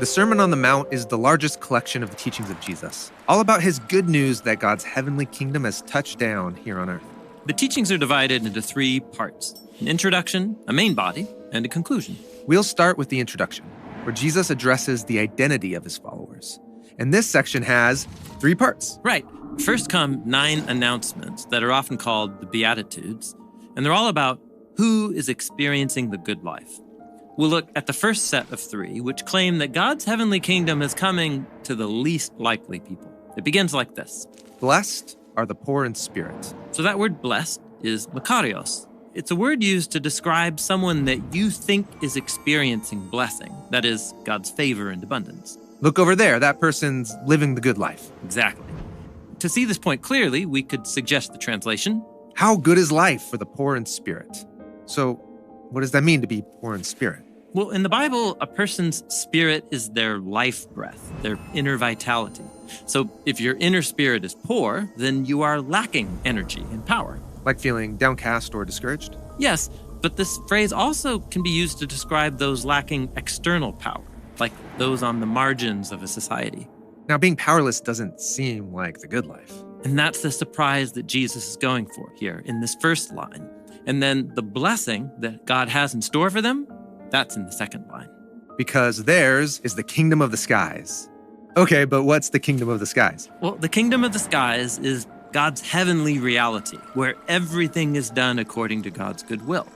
The Sermon on the Mount is the largest collection of the teachings of Jesus, all about his good news that God's heavenly kingdom has touched down here on earth. The teachings are divided into 3 parts: an introduction, a main body, and a conclusion. We'll start with the introduction, where Jesus addresses the identity of his followers. And this section has 3 parts. Right. First come 9 announcements that are often called the Beatitudes, and they're all about who is experiencing the good life. We'll look at the first set of 3, which claim that God's heavenly kingdom is coming to the least likely people. It begins like this. Blessed are the poor in spirit. So that word blessed is makarios. It's a word used to describe someone that you think is experiencing blessing, that is, God's favor and abundance. Look over there, that person's living the good life. Exactly. To see this point clearly, we could suggest the translation. How good is life for the poor in spirit? So, what does that mean to be poor in spirit? Well, in the Bible, a person's spirit is their life breath, their inner vitality. So if your inner spirit is poor, then you are lacking energy and power. Like feeling downcast or discouraged? Yes, but this phrase also can be used to describe those lacking external power, like those on the margins of a society. Now, being powerless doesn't seem like the good life. And that's the surprise that Jesus is going for here in this first line. And then the blessing that God has in store for them, that's in the second line. Because theirs is the kingdom of the skies. Okay, but what's the kingdom of the skies? Well, the kingdom of the skies is God's heavenly reality, where everything is done according to God's good will.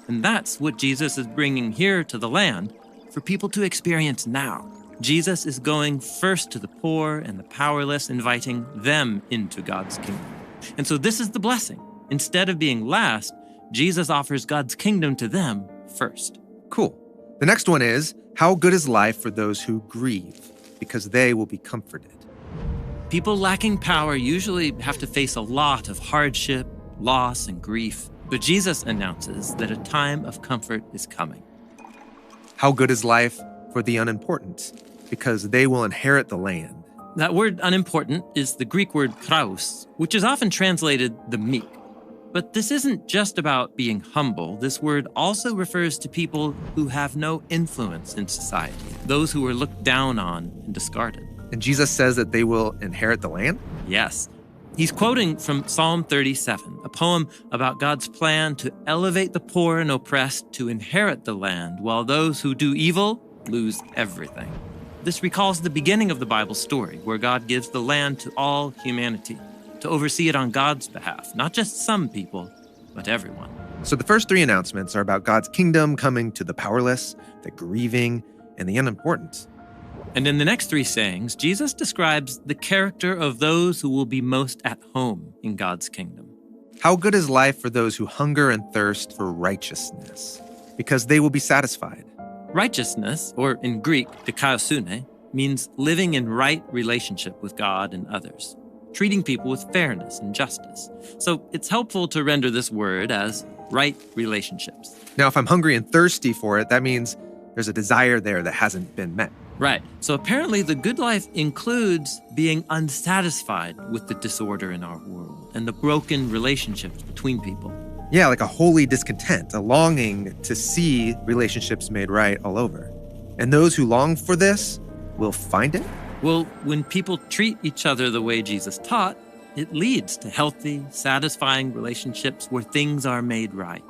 And that's what Jesus is bringing here to the land for people to experience now. Jesus is going first to the poor and the powerless, inviting them into God's kingdom. And so this is the blessing. Instead of being last, Jesus offers God's kingdom to them first. Cool. The next one is, how good is life for those who grieve, because they will be comforted. People lacking power usually have to face a lot of hardship, loss, and grief. But Jesus announces that a time of comfort is coming. How good is life for the unimportant, because they will inherit the land. That word unimportant is the Greek word praus, which is often translated the meek. But this isn't just about being humble. This word also refers to people who have no influence in society, those who are looked down on and discarded. And Jesus says that they will inherit the land? Yes. He's quoting from Psalm 37, a poem about God's plan to elevate the poor and oppressed to inherit the land, while those who do evil lose everything. This recalls the beginning of the Bible story, where God gives the land to all humanity, to oversee it on God's behalf, not just some people, but everyone. So the first 3 announcements are about God's kingdom coming to the powerless, the grieving, and the unimportant. And in the next 3 sayings, Jesus describes the character of those who will be most at home in God's kingdom. How good is life for those who hunger and thirst for righteousness, because they will be satisfied. Righteousness, or in Greek, dikaiosune, means living in right relationship with God and others, treating people with fairness and justice. So it's helpful to render this word as right relationships. Now, if I'm hungry and thirsty for it, that means there's a desire there that hasn't been met. Right. So apparently the good life includes being unsatisfied with the disorder in our world and the broken relationships between people. Yeah, like a holy discontent, a longing to see relationships made right all over. And those who long for this will find it? Well, when people treat each other the way Jesus taught, it leads to healthy, satisfying relationships where things are made right.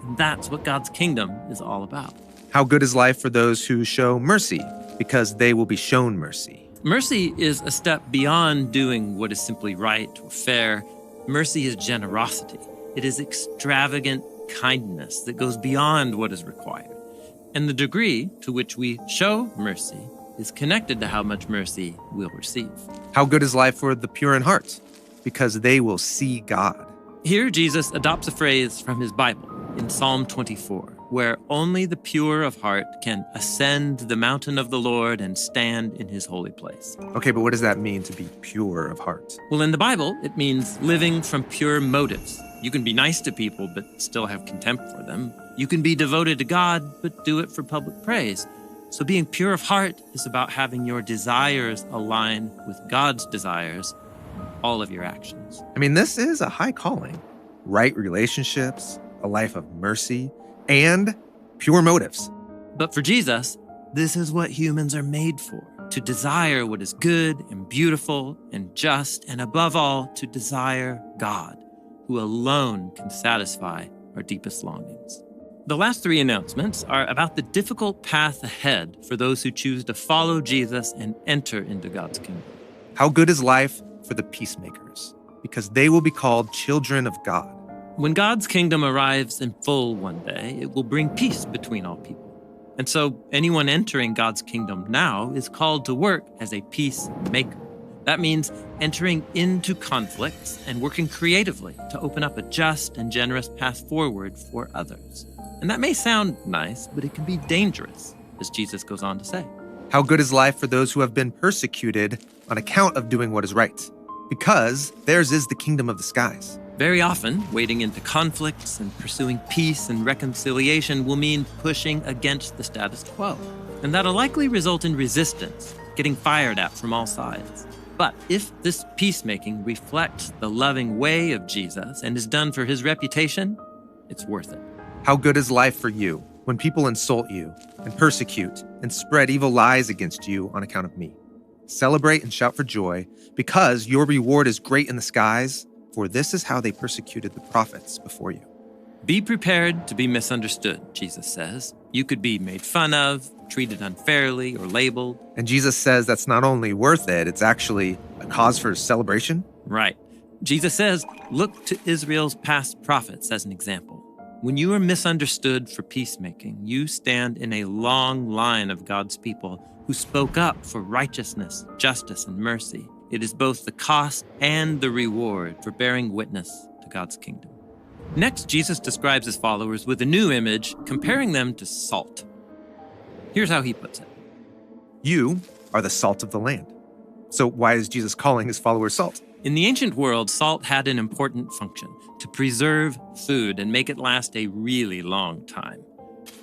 And that's what God's kingdom is all about. How good is life for those who show mercy, because they will be shown mercy. Mercy is a step beyond doing what is simply right or fair. Mercy is generosity. It is extravagant kindness that goes beyond what is required. And the degree to which we show mercy is connected to how much mercy we'll receive. How good is life for the pure in heart, because they will see God. Here, Jesus adopts a phrase from his Bible in Psalm 24, where only the pure of heart can ascend the mountain of the Lord and stand in his holy place. Okay, but what does that mean to be pure of heart? Well, in the Bible, it means living from pure motives. You can be nice to people, but still have contempt for them. You can be devoted to God, but do it for public praise. So being pure of heart is about having your desires align with God's desires, all of your actions. I mean, this is a high calling. Right relationships, a life of mercy, and pure motives. But for Jesus, This is what humans are made for, to desire what is good and beautiful and just, and above all, to desire God, who alone can satisfy our deepest longings. The last three announcements are about the difficult path ahead for those who choose to follow Jesus and enter into God's kingdom. How good is life for the peacemakers, because they will be called children of God. When God's kingdom arrives in full one day, it will bring peace between all people. And so anyone entering God's kingdom now is called to work as a peacemaker. That means entering into conflicts and working creatively to open up a just and generous path forward for others. And that may sound nice, but it can be dangerous, as Jesus goes on to say. How good is life for those who have been persecuted on account of doing what is right, because theirs is the kingdom of the skies. Very often, wading into conflicts and pursuing peace and reconciliation will mean pushing against the status quo. And that'll likely result in resistance, getting fired at from all sides. But if this peacemaking reflects the loving way of Jesus and is done for his reputation, it's worth it. How good is life for you when people insult you and persecute and spread evil lies against you on account of me? Celebrate and shout for joy, because your reward is great in the skies, for this is how they persecuted the prophets before you. Be prepared to be misunderstood, Jesus says. You could be made fun of, treated unfairly, or labeled. And Jesus says that's not only worth it, it's actually a cause for celebration. Right. Jesus says, look to Israel's past prophets as an example. When you are misunderstood for peacemaking, you stand in a long line of God's people who spoke up for righteousness, justice, and mercy. It is both the cost and the reward for bearing witness to God's kingdom. Next, Jesus describes his followers with a new image, comparing them to salt. Here's how he puts it. You are the salt of the land. So why is Jesus calling his followers salt? In the ancient world, salt had an important function: to preserve food and make it last a really long time.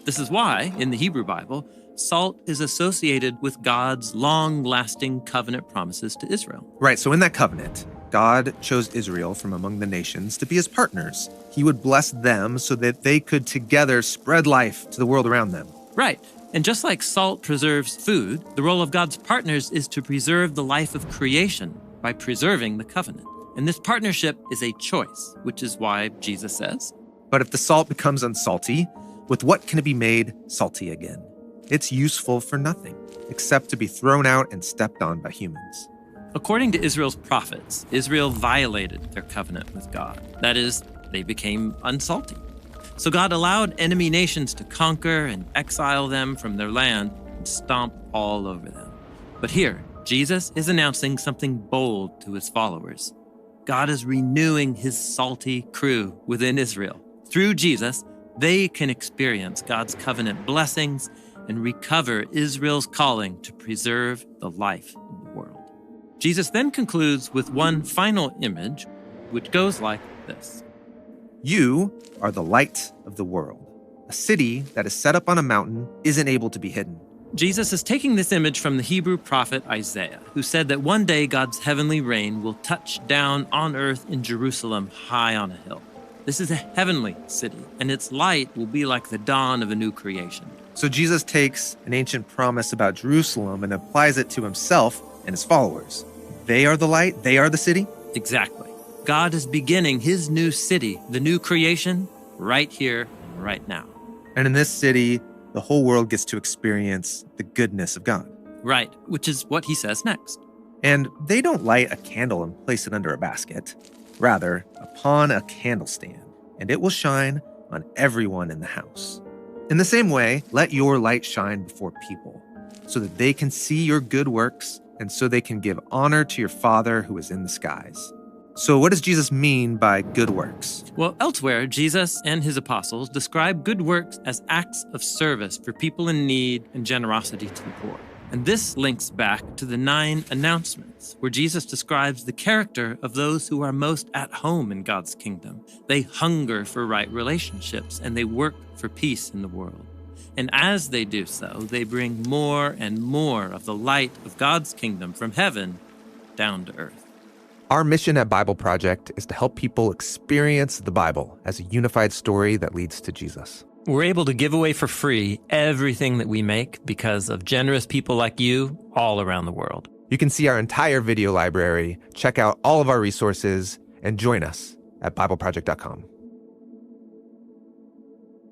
This is why, in the Hebrew Bible, salt is associated with God's long-lasting covenant promises to Israel. Right, so in that covenant, God chose Israel from among the nations to be his partners. He would bless them so that they could together spread life to the world around them. Right. And just like salt preserves food, the role of God's partners is to preserve the life of creation by preserving the covenant. And this partnership is a choice, which is why Jesus says, but if the salt becomes unsalty, with what can it be made salty again? It's useful for nothing, except to be thrown out and stepped on by humans. According to Israel's prophets, Israel violated their covenant with God. That is, they became unsalty. So God allowed enemy nations to conquer and exile them from their land and stomp all over them. But here, Jesus is announcing something bold to his followers. God is renewing his salty crew within Israel. Through Jesus, they can experience God's covenant blessings and recover Israel's calling to preserve the life of the world. Jesus then concludes with one final image, which goes like this. You are the light of the world. A city that is set up on a mountain isn't able to be hidden. Jesus is taking this image from the Hebrew prophet Isaiah, who said that one day God's heavenly reign will touch down on earth in Jerusalem high on a hill. This is a heavenly city, and its light will be like the dawn of a new creation. So Jesus takes an ancient promise about Jerusalem and applies it to himself and his followers. They are the light, they are the city? Exactly. God is beginning his new city, the new creation, right here and right now. And in this city, the whole world gets to experience the goodness of God. Right, which is what he says next. And they don't light a candle and place it under a basket. Rather, upon a candlestand, and it will shine on everyone in the house. In the same way, let your light shine before people, so that they can see your good works, and so they can give honor to your Father who is in the skies. So what does Jesus mean by good works? Well, elsewhere, Jesus and his apostles describe good works as acts of service for people in need and generosity to the poor. And this links back to the 9 announcements, where Jesus describes the character of those who are most at home in God's kingdom. They hunger for right relationships, and they work for peace in the world. And as they do so, they bring more and more of the light of God's kingdom from heaven down to earth. Our mission at Bible Project is to help people experience the Bible as a unified story that leads to Jesus. We're able to give away for free everything that we make because of generous people like you all around the world. You can see our entire video library, check out all of our resources, and join us at BibleProject.com.